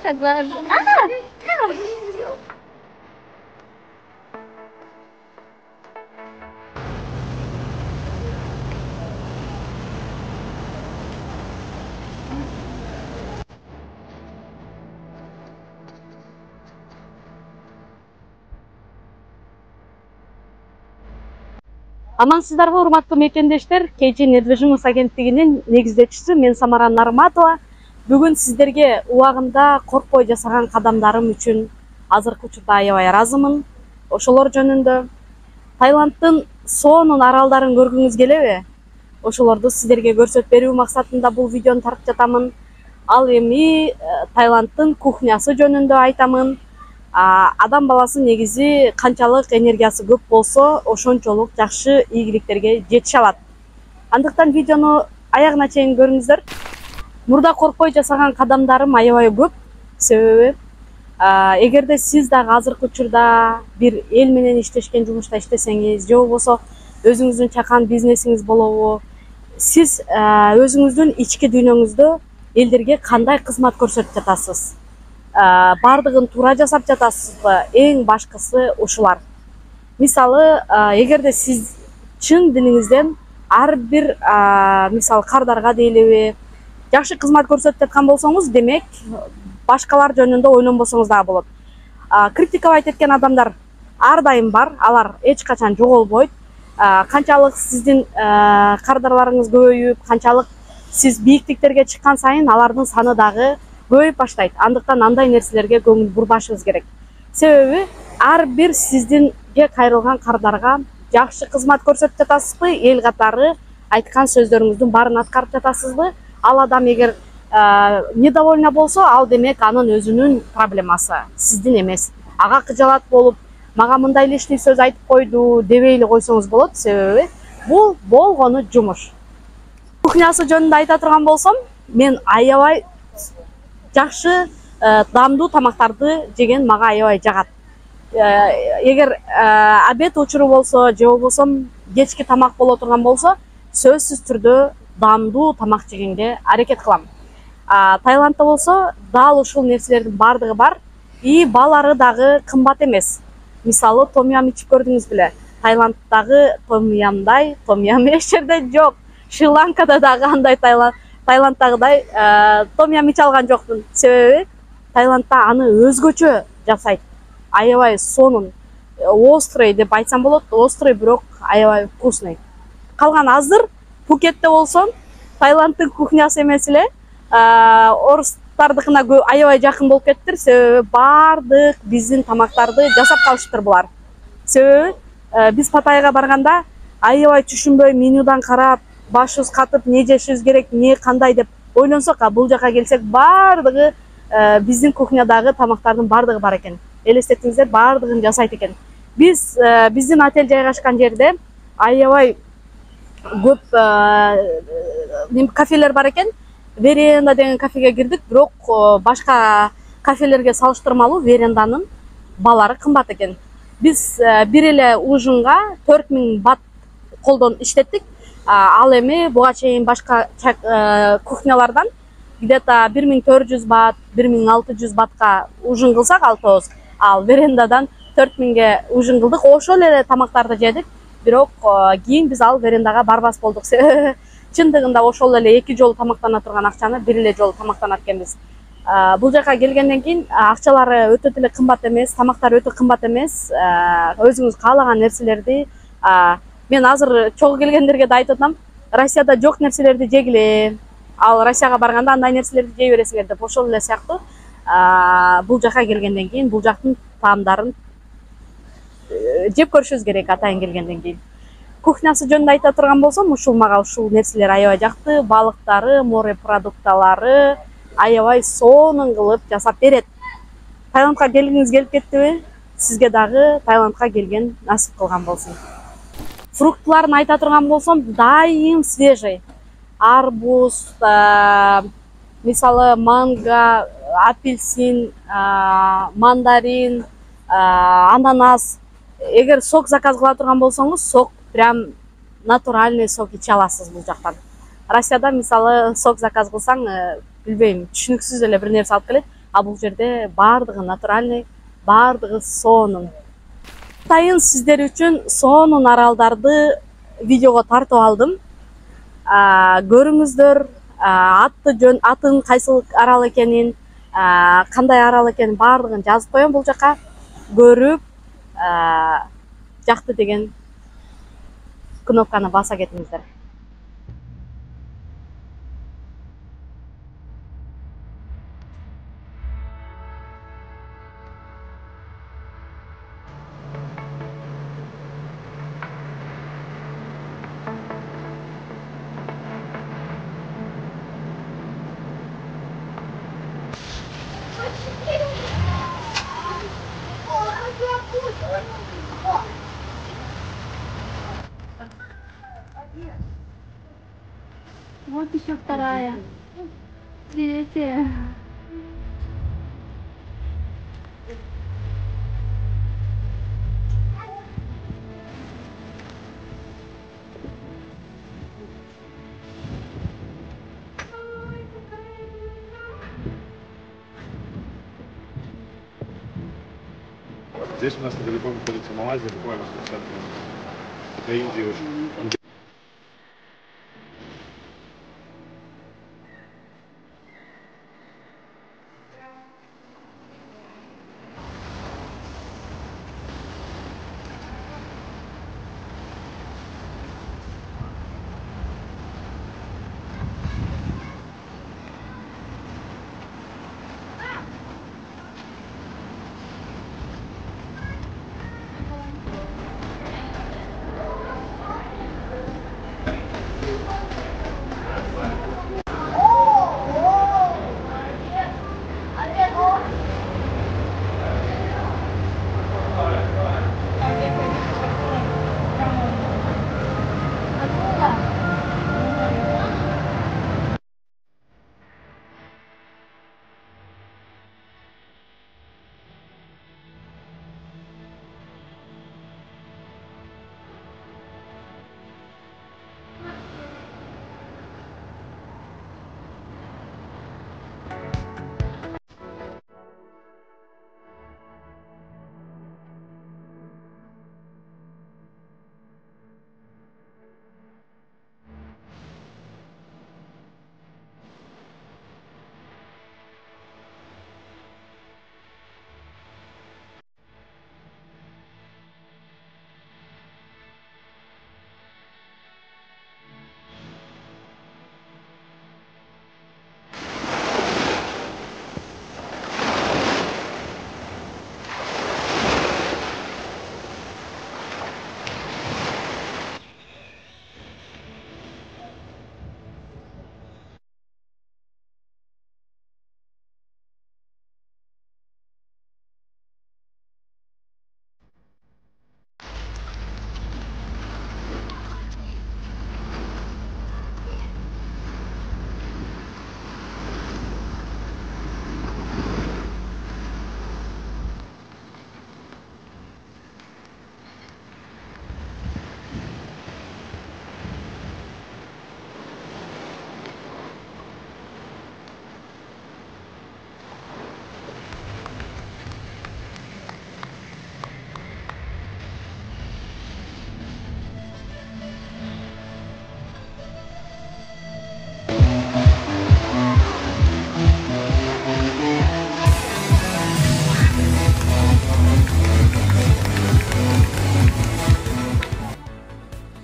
Согласна. Амансыздарбы, урматтуу мекендештер. KG недвижимость агенттигинин негиздечиси мен Самара Нарматова. Бүгүн сиздерге убагында коркпой жасаган кадамдарым үчүн азыркы учурда аябай ыраазымын. Ошолор жөнүндө Таиландтын сонун аралдарын көргүңүз келеби? Ошолорду сиздерге көрсөтүп берүү максатында бул видеону тартып жатамын. Ал эми Таиландтын кухнясы жөнүндө айтамын. Адам баласы негизи канчалык энергиясы көп болсо, ошончолук жакшы ийгиликтерге жетише алат. Андыктан видеону аягына чейин көрүңүздөр. Мурда коркпой жасаган кадамдарым аябай көп. Себеби эгерде сиз дагы азыркы учурда бир эл менен иштешкен жумушта иштесеңиз, же болбосо өзүңүздүн чакан бизнесиңиз болобу, сиз өзүңүздүн ички дүйнөңүздө элдерге кандай кызмат көрсөтүп жатасыз? Бардыгын туура жасап жатасызбы? Эң башкысы ушулар. Мисалы, эгерде сиз чын дилиңизден ар бир мисалы кардарга дейлиби жакшы кызмат көрсөтүп жаткан болсоңуз, демек башкалар жөнүндө ойлонбосоңуз дагы болот. Критиковать эткен адамдар ар дайым бар, алар эч качан жоголбойт. Канчалык сиздин кардарларыңыз көбөйүп, канчалык сиз бийиктиктерге чыккан сайын алардын саны дагы көбөйүп баштайт. Андыктан андай нерселерге көңүл бурбашыбыз керек. Себеби ар бир сиздинге кайрылган кардарга жакшы кызмат көрсөтүп жатасызбы, эл катары айткан сөздөрүңүздүн баарын аткарып жатасызбы? Ал адам эгер недовольно болсо, ал демек анын өзүнүн проблемасы, сиздин эмес. Ага кыжалат болуп, мага мындай лишний сөз айтып койду дебей эле койсоңуз болот. Себеби бул болгону жумуш. Кухнясы жөнүндө айта турган болсом, мен аябай жакшы дамдуу тамактарды жеген мага аябай жагат. Эгер обед учуру болсо, же болбосо кечки тамак боло турган болсо, сөзсүз түрдө дамдуу тамак жегенге аракет кылам. Таиландда болсо дал ушул нерселердин бардыгы бар, и баалары дагы кымбат эмес. Мисалы, томям ичип көрдүңүз беле? Таиланддагы томямдай томям эч жерде жок. Шри-Ланкада дагы андай Таиланддагыдай томям иче алган жокмун. Себеби Таиландда аны өзгөчө жасайт. Аябай сонун, острый деп айтсам болот. Острый, бирок аябай вкусный. Калган азыр Пукетте болсом, Таиланддын кухнясы эмес эле, орустардыкына аябай жакын болуп кеттир. Себеби бардык биздин тамактарды жасап калышыптыр булар. Себеби биз Паттайга барганда аябай түшүнбөй менюдан карап, башыбыз катып, не жешибиз керек, не кандай деп ойлонсок, бул жака келсек бардыгы биздин кухнядагы тамактардын бардыгы бар экен. Элестетиңиздер, бардыгын жасайт экен. Биздин отель жайгашкан жерде аябай көп кафелер бар экен. Веренда деген кафеге кирдик, бирок башка кафелерге салыштырмалуу веренданын баалары кымбат экен. Биз бир эле ужинга 4000 бат колдон иштеттик. Ал эми буга чейин башка кухнялардан где-то 1400 бат, 1600 батка ужин кылсак алтыбыз, ал верендадан 4000ге ужин кылдык. Ошол эле тамактарды жедик, бирок кийин биз ал верендага барбас болдук. Чындыгында ошол эле 2 жолу тамактана турган акчаны бир эле жолу тамактанат экенбиз. Бул жака келгенден кийин акчалары өтө деле кымбат эмес, тамактары өтө кымбат эмес. Өзүңүз каалаган нерселерди, мен азыр чогуу келгендерге да айтып атам, Россияда жок нерселерди жегиле. Ал Россияга барганда андай нерселерди жей бересиңер деп, ошол эле сыяктуу бул жака келгенден кийин бул жактын таамдарын жеп көрүшүбүз керек атайын келгенден кийин. Кухнясы жөнүндө айта турган болсом, мага ушул нерселер аябай жакты. Балыктары, море продукталары аябай сонун кылып жасап берет. Таиландка келгиңиз келип кеттиби? Сизге дагы Таиландка келген насип кылган болсун. Фруктларын айта турган болсом, дайым свежий. Арбуз, мисалы манго, апельсин, мандарин, ананас. Эгер сок заказ кыла турган болсоңуз, сок прям натуральный сок иче аласыз бул жактан. Россияда мисалы сок заказ кылсаң, билбейм, түшүнүксүз эле бир нерсе алып келет, а бул жерде баардыгы натуральный, баардыгы сонун. Атайын сиздер үчүн сонун аралдарды видеого тартып алдым. Көрүңүздөр, атын кайсыл арал экенин, кандай арал экенин баардыгын жазып коем бул жака. Көрүп, жакты деген кнопканы баса кетиңиздер. Вот еще вторая. Третья. Здесь у нас недалеко находится Малайзия, буквально 150 километров. Это Индия уже.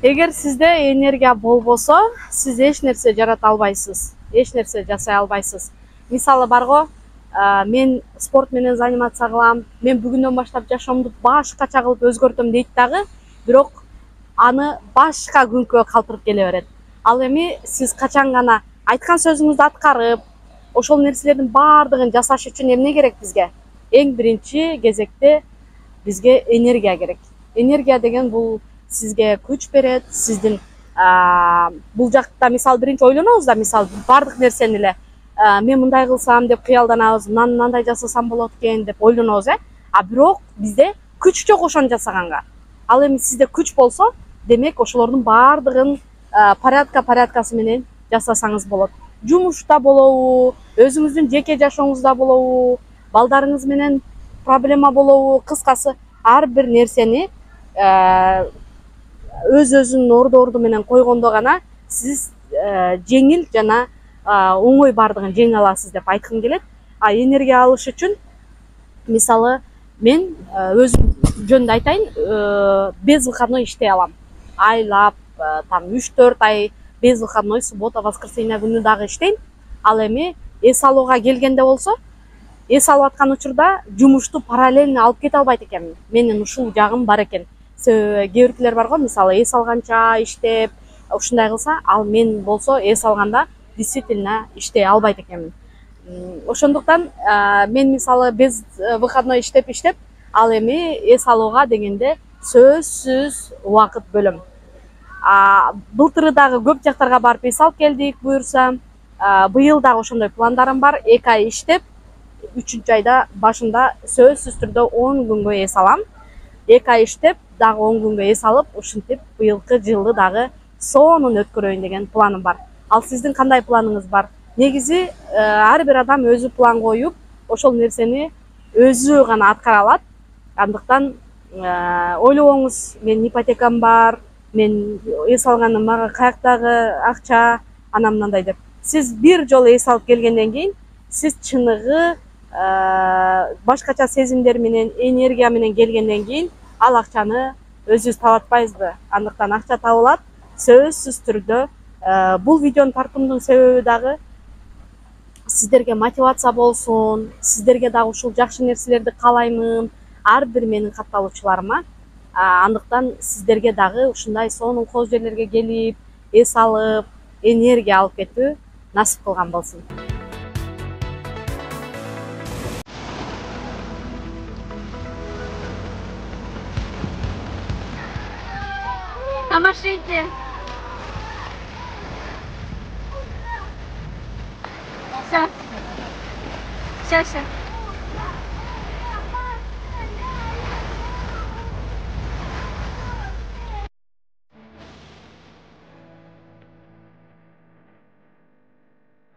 Эгер сизде энергия болбосо, сиз эч нерсе жарата албайсыз, эч нерсе жасай албайсыз. Мисалы барго, мен спорт менен занимация кылам, мен бүгүндөн баштап жашоомду башкача кылып өзгөртөм дейт дагы, бирок аны башка күнкө калтырып келе берет. Ал эми сиз качан гана айткан сөзүңүздү аткарып, ошол нерселердин баардыгын жасаш үчүн эмне керек бизге? Эң биринчи кезекте бизге энергия керек. Энергия деген бул сизге күч берет, сиздин бул жакта мисалы биринчи ойлонобуз да, мисалы баардык нерсени эле мен мындай кылсам деп кыялданабыз, мындай жасасам болот экен деп ойлонобуз, А бирок бизде күч жок ошону жасаганга. Ал эми сизде күч болсо, демек ошолордун баардыгын порядкасы менен жасасаңыз болот. Жумушта болобу, өзүңүздүн жеке жашооңузда болобу, балдарыңыз менен проблема болобу, кыскасы ар бир нерсени өзүнүн ордорду менен койгондо гана сиз жеңил жана оңой баардыгын жеңе аласыз деп айткым келет. Энергия алыш үчүн мисалы мен өзүм жөнүндө айтайын, без выходной иштей алам. Айлап, там 3-4 ай без выходной, суббота, воскресенье күнү дагы иштейм. Ал эми эс алууга келгенде болсо, эс алып аткан учурда жумушту параллельно алып кете албайт экенмин. Менин ушул жагым бар экен. Кээ биркилер бар го, мисалы эс алганча иштеп, ушундай кылса, ал мен болсо эс алганда действительно иштей албайт экенмин. Ошондуктан мен мисалы без выходной иштеп, ал эми эс алууга дегенде сөзсүз убакыт бөлөм. Былтыры дагы көп жактарга барып эс алып келдик буюрса. Быйыл дагы ошондой пландарым бар. 2 ай иштеп, 3-чү айда башында сөзсүз түрдө 10 күнгө эс алам. 2 ай иштеп, дагы 10 күнгө эс алып, ушинтип быйылкы жылды дагы сонун өткөрөйүн деген планым бар. Ал сиздин кандай планыңыз бар? Негизи ар бир адам өзү план коюп, ошол нерсени өзү гана аткара алат. Андыктан ойлобоңуз, менин ипотекам бар, мен эс алганым мага каяктагы акча, анан мындай деп. Сиз бир жолу эс алып келгенден кийин, сиз чыныгы башкача сезимдер менен, энергия менен келгенден кийин, ал акчаны өзүбүз таап атпайбызбы? Андыктан акча табылат, сөзсүз түрдө. Бул видеону тартуумдун себеби дагы сиздерге мотивация болсун, сиздерге дагы ушул жакшы нерселерди каалаймын, ар бир менин катталуучуларыма. Андыктан сиздерге дагы ушундай сонун кол жерлерге келип, эс алып, энергия алып кетүү насип кылган болсун. Помашите. Все. Все.